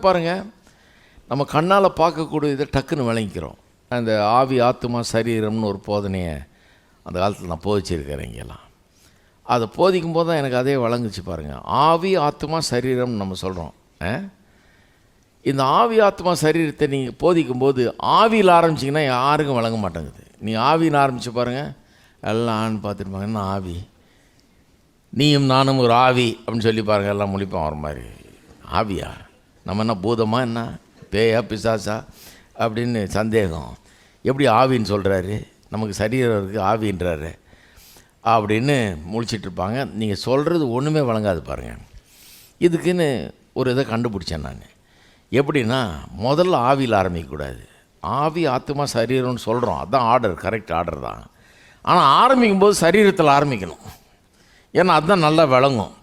பாருங்கள், நம்ம கண்ணால் பார்க்கக்கூடிய இதை டக்குன்னு விளங்கிக்கிறோம். அந்த ஆவி ஆத்மா சரீரம்னு ஒரு போதனையை அந்த காலத்தில் நான் போதிச்சிருக்கிறேன். இங்கெல்லாம் அதை போதிக்கும் போது தான் எனக்கு அதே வழங்குச்சு. பாருங்கள், ஆவி ஆத்மா சரீரம்னு நம்ம சொல்கிறோம். இந்த ஆவி ஆத்மா சரீரத்தை நீங்கள் போதிக்கும்போது ஆவியில் ஆரம்பிச்சிங்கன்னா யாருக்கும் வழங்க மாட்டேங்குது. நீங்கள் ஆவின்னு ஆரம்பித்து பாருங்கள், எல்லாம் ஆன்னு பார்த்துருப்பாங்க. என்ன ஆவி, நீயும் நானும் ஒரு ஆவி அப்படின்னு சொல்லி பாருங்கள், எல்லாம் முழிப்பான் ஒரு மாதிரி. ஆவியா, நம்ம என்ன பூதமா, என்ன பேயா பிசாசா அப்படின்னு சந்தேகம். எப்படி ஆவின்னு சொல்கிறாரு, நமக்கு சரீரம் இருக்குது ஆவின்றாரு அப்படின்னு முழிச்சிட்ருப்பாங்க. நீங்கள் சொல்கிறது ஒன்றுமே வழங்காது. பாருங்கள், இதுக்குன்னு ஒரு இதை கண்டுபிடிச்சேன் நான். எப்படின்னா, முதல்ல ஆவியில் ஆரம்பிக்கக்கூடாது. ஆவி ஆத்மா சரீரம்னு சொல்கிறோம், அதுதான் ஆர்டர், கரெக்ட் ஆர்டர் தான். ஆனால் ஆரம்பிக்கும்போது சரீரத்தில் ஆரம்பிக்கணும். ஏன்னா அதுதான் நல்லா விளங்கும்.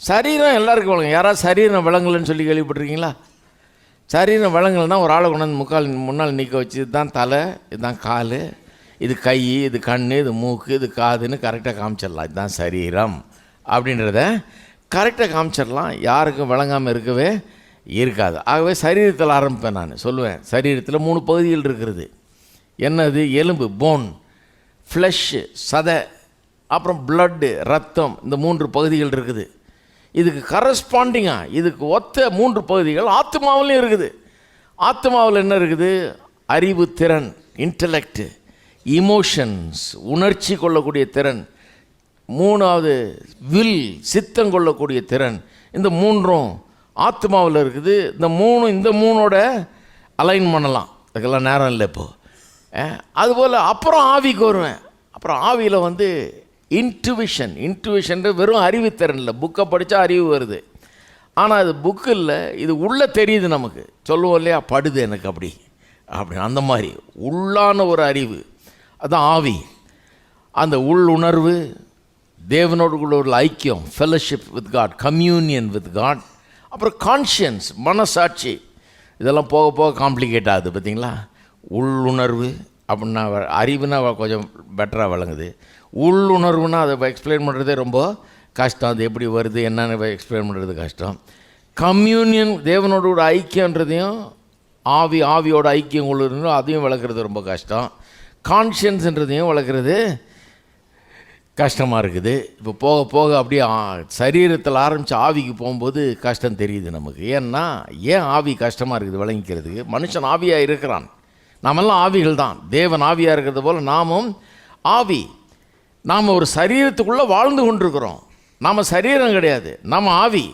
சரீரம் எல்லாருக்கும் விளங்கும். யாராவது சரீரம் விளங்கலைன்னு சொல்லி கேள்விப்பட்டிருக்கீங்களா? சரீரம் விளங்கலைன்னா ஒரு ஆளை கொண்டாந்து முன்னால் நிற்க வச்சு, இதுதான் தலை, இதுதான் கால், இது கை, இது கண், இது மூக்கு, இது காதுன்னு கரெக்டாக காமிச்சிடலாம். இதுதான் சரீரம் அப்படின்றத கரெக்டாக காமிச்சிடலாம். யாருக்கும் விளங்காமல் இருக்கவே இருக்காது. ஆகவே சரீரத்தில் ஆரம்பிப்பேன். நான் சொல்லுவேன், சரீரத்தில் 3 பகுதிகள் இருக்கிறது. என்னது? எலும்பு, போன், ஃப்ளஷ்ஷு, சதை, அப்புறம் பிளட்டு, ரத்தம். இந்த 3 பகுதிகள் இருக்குது. இதுக்கு கரஸ்பாண்டிங்காக இதுக்கு ஒத்த 3 பகுதிகள் ஆத்மாவிலையும் இருக்குது. ஆத்மாவில் என்ன இருக்குது? அறிவு திறன், இன்டலெக்ட், இமோஷன்ஸ், உணர்ச்சி கொள்ளக்கூடிய திறன். 3வது வில், சித்தம் கொள்ளக்கூடிய திறன். இந்த 3ம் ஆத்மாவில் இருக்குது. இந்த 3ஓட அலைன் பண்ணலாம். அதுக்கெல்லாம் நேரம் இல்லை இப்போது. அதுபோல் அப்புறம் ஆவிக்கு வருவேன். அப்புறம் ஆவியில் இன்ட்யூவிஷன் வெறும் அறிவுத்திறன் இல்லை. புக்கை படித்தா அறிவு வருது, ஆனால் அது புக்கு இல்லை, இது உள்ளே தெரியுது. நமக்கு சொல்லுவோம் இல்லையா, படுது எனக்கு அப்படி அந்த மாதிரி உள்ளான ஒரு அறிவு, அதுதான் ஆவி. அந்த உள்ளுணர்வு, தேவனோடு உள்ள ஐக்கியம், fellowship with God, communion with God. அப்புறம் கான்ஷியன்ஸ், மனசாட்சி. இதெல்லாம் போக போக காம்ப்ளிகேட் ஆகுது. பார்த்தீங்களா? உள்ளுணர்வு அப்படின்னா, அறிவுனா கொஞ்சம் பெட்டராக விளங்குது. உள்ளுணர்வுனா அதை எக்ஸ்பிளைன் பண்ணுறதே ரொம்ப கஷ்டம். அது எப்படி வருது என்னன்னு எக்ஸ்பிளைன் பண்ணுறது கஷ்டம். கம்யூனியன், தேவனோட ஐக்கியன்றதையும், ஆவியோட ஐக்கியம் உள்ளது, அதையும் விளக்குறது ரொம்ப கஷ்டம். கான்ஷியன்ஸ்ன்றதையும் விளக்குறது கஷ்டமாக இருக்குது. இப்போ போக போக அப்படியே சரீரத்தில் ஆரம்பித்து ஆவிக்கு போகும்போது கஷ்டம் தெரியுது நமக்கு. ஏன் ஆவி கஷ்டமாக இருக்குது விளங்கிக்கிறதுக்கு? மனுஷன் ஆவியாக இருக்கிறான், நாமெல்லாம் ஆவிகள் தான். தேவன் ஆவியாக இருக்கிறது போல் நாமும் ஆவி. நாம் ஒரு சரீரத்துக்குள்ளே வாழ்ந்து கொண்டிருக்கிறோம். நாம் சரீரம் கிடையாது, நாம் ஆவி.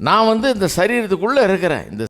நான் இந்த சரீரத்துக்குள்ளே இருக்கிறேன். இந்த